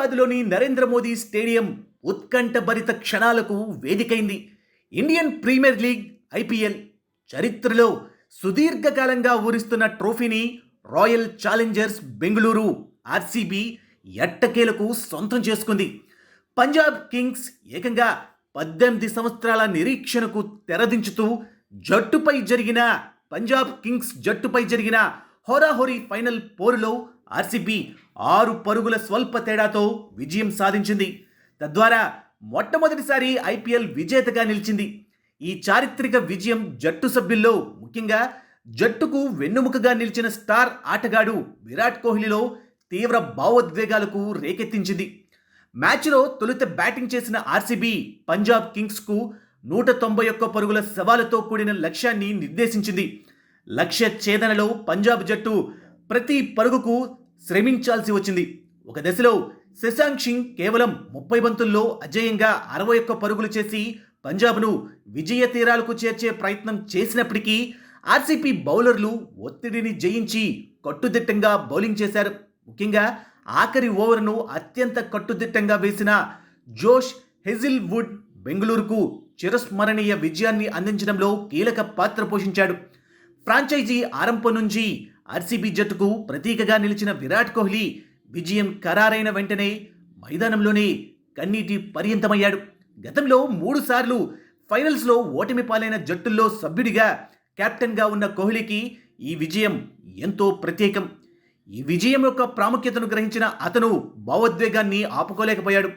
హైదరాబాద్లోని నరేంద్ర మోదీ స్టేడియం ఉత్కంఠభరిత క్షణాలకు వేదికైంది. ఇండియన్ ప్రీమియర్ లీగ్ ఐపీఎల్ చరిత్రలో సుదీర్ఘకాలంగా ఊరిస్తున్న ట్రోఫీని రాయల్ ఛాలెంజర్స్ బెంగళూరు ఆర్సీబీ ఎట్టకేలకు సొంతం చేసుకుంది. పంజాబ్ కింగ్స్ ఏకంగా 18 సంవత్సరాల నిరీక్షణకు తెరదించుతూ పంజాబ్ కింగ్స్ జట్టుపై జరిగిన హోరాహోరీ ఫైనల్ పోరులో ఆర్సీబీ 6 పరుగుల స్వల్ప తేడాతో విజయం సాధించింది. తద్వారా మొట్టమొదటిసారి ఐపీఎల్ విజేతగా నిలిచింది. ఈ చారిత్రక విజయం జట్టు సభ్యుల్లో, ముఖ్యంగా జట్టుకు వెన్నుముకగా నిలిచిన స్టార్ ఆటగాడు విరాట్ కోహ్లీలో తీవ్ర భావోద్వేగాలకు రేకెత్తించింది. మ్యాచ్లో తొలుత బ్యాటింగ్ చేసిన ఆర్సీబీ పంజాబ్ కింగ్స్కు 191 పరుగుల సవాలుతో కూడిన లక్ష్యాన్ని నిర్దేశించింది. లక్ష్య ఛేదనలో పంజాబ్ జట్టు ప్రతి పరుగుకు శ్రమించాల్సి వచ్చింది. ఒక దశలో శశాంక్ సింగ్ కేవలం 30 బంతుల్లో అజేయంగా 61 పరుగులు చేసి పంజాబ్ను విజయ తీరాలకు చేర్చే ప్రయత్నం చేసినప్పటికీ ఆర్సీబీ బౌలర్లు ఒత్తిడిని జయించి కట్టుదిట్టంగా బౌలింగ్ చేశారు. ముఖ్యంగా ఆఖరి ఓవర్ను అత్యంత కట్టుదిట్టంగా వేసిన జోష్ హెజిల్వుడ్ బెంగళూరుకు చిరస్మరణీయ విజయాన్ని అందించడంలో కీలక పాత్ర పోషించాడు. ఫ్రాంచైజీ ఆరంభం నుంచి ఆర్సీబీ జట్టుకు ప్రతీకగా నిలిచిన విరాట్ కోహ్లీ విజయం ఖరారైన వెంటనే మైదానంలోనే కన్నీటి పర్యంతమయ్యాడు. గతంలో 3 సార్లు ఫైనల్స్లో ఓటమి పాలైన జట్టుల్లో సభ్యుడిగా కెప్టెన్గా ఉన్న కోహ్లీకి ఈ విజయం ఎంతో ప్రత్యేకం. ఈ విజయం యొక్క ప్రాముఖ్యతను గ్రహించిన అతను భావోద్వేగాన్ని ఆపుకోలేకపోయాడు.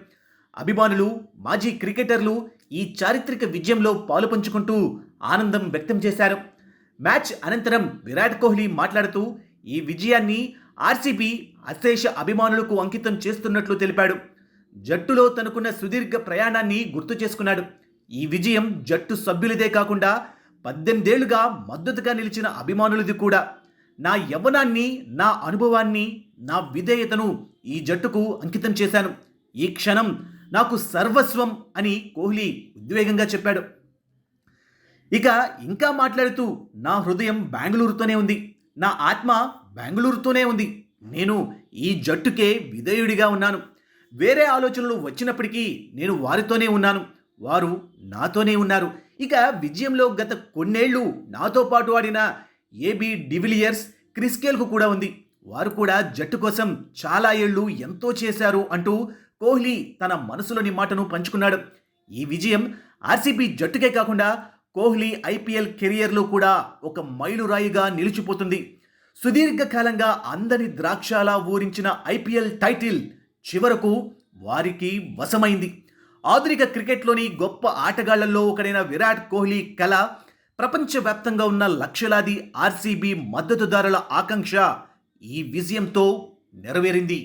అభిమానులు, మాజీ క్రికెటర్లు ఈ చారిత్రక విజయంలో పాలుపంచుకుంటూ ఆనందం వ్యక్తం చేశారు. మ్యాచ్ అనంతరం విరాట్ కోహ్లీ మాట్లాడుతూ ఈ విజయాన్ని ఆర్సీబీ అశేష అభిమానులకు అంకితం చేస్తున్నట్లు తెలిపాడు. జట్టులో తనకున్న సుదీర్ఘ ప్రయాణాన్ని గుర్తు చేసుకున్నాడు. ఈ విజయం జట్టు సభ్యులదే కాకుండా 18 ఏళ్లుగా మద్దతుగా నిలిచిన అభిమానులది కూడా. నా యవ్వనాన్ని, నా అనుభవాన్ని, నా విధేయతను ఈ జట్టుకు అంకితం చేశాను. ఈ క్షణం నాకు సర్వస్వం అని కోహ్లీ ఉద్వేగంగా చెప్పాడు. ఇంకా మాట్లాడుతూ, నా హృదయం బెంగళూరుతోనే ఉంది, నా ఆత్మ బెంగళూరుతోనే ఉంది. నేను ఈ జట్టుకే విధేయుడిగా ఉన్నాను. వేరే ఆలోచనలు వచ్చినప్పటికీ నేను వారితోనే ఉన్నాను, వారు నాతోనే ఉన్నారు. విజయంలో గత కొన్నేళ్లు నాతో పాటు ఆడిన ఏబీ డివిలియర్స్, క్రిస్ గేల్కు కూడా ఉంది. వారు కూడా జట్టు కోసం చాలా ఏళ్లు ఎంతో చేశారు అంటూ కోహ్లీ తన మనసులోని మాటను పంచుకున్నాడు. ఈ విజయం ఆర్సీబీ జట్టుకే కాకుండా కోహ్లీ ఐపీఎల్ కెరియర్లో కూడా ఒక మైలురాయిగా నిలిచిపోతుంది. సుదీర్ఘకాలంగా అందని ద్రాక్షలా ఊరించిన ఐపీఎల్ టైటిల్ చివరకు వారికి వశమైంది. ఆధునిక క్రికెట్లోని గొప్ప ఆటగాళ్లలో ఒకడైన విరాట్ కోహ్లీ కల, ప్రపంచవ్యాప్తంగా ఉన్న లక్షలాది ఆర్సీబీ మద్దతుదారుల ఆకాంక్ష ఈ విజయంతో నెరవేరింది.